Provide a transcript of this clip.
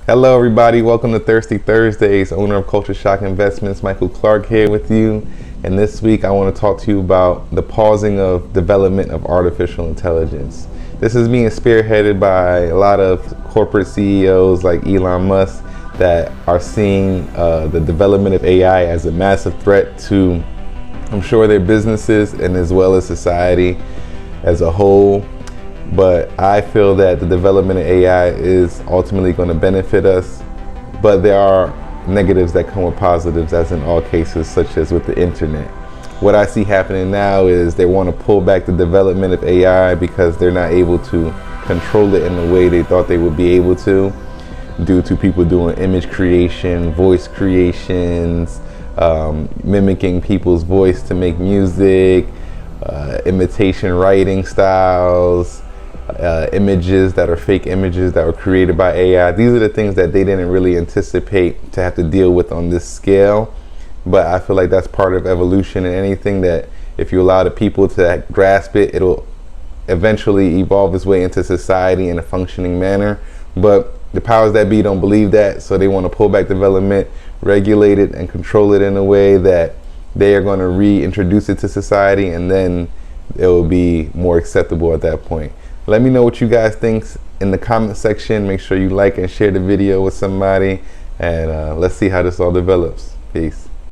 Hello, everybody. Welcome to Thirsty Thursdays. Owner of Culture Shock Investments, Michael Clark here with you. And this week, I want to talk to you about the pausing of development of artificial intelligence. This is being spearheaded by a lot of corporate CEOs like Elon Musk that are seeing the development of AI as a massive threat to, I'm sure, their businesses and as well as society as a whole. But I feel that the development of AI is ultimately going to benefit us, but there are negatives that come with positives, as in all cases, such as with the internet. What I see happening now is they want to pull back the development of AI because they're not able to control it in the way they thought they would be able to, due to people doing image creation, voice creations, mimicking people's voice to make music, imitation writing styles, images that are fake images that were created by AI. These are the things that they didn't really anticipate to have to deal with on this scale. But I feel like that's part of evolution, and anything that if you allow the people to grasp it, it'll eventually evolve its way into society in a functioning manner. But the powers that be don't believe that, so they want to pull back development, regulate it, and control it in a way that they are going to reintroduce it to society, and then it will be more acceptable at that point. Let me know what you guys think in the comment section. Make sure you like and share the video with somebody, and let's see how this all develops. Peace.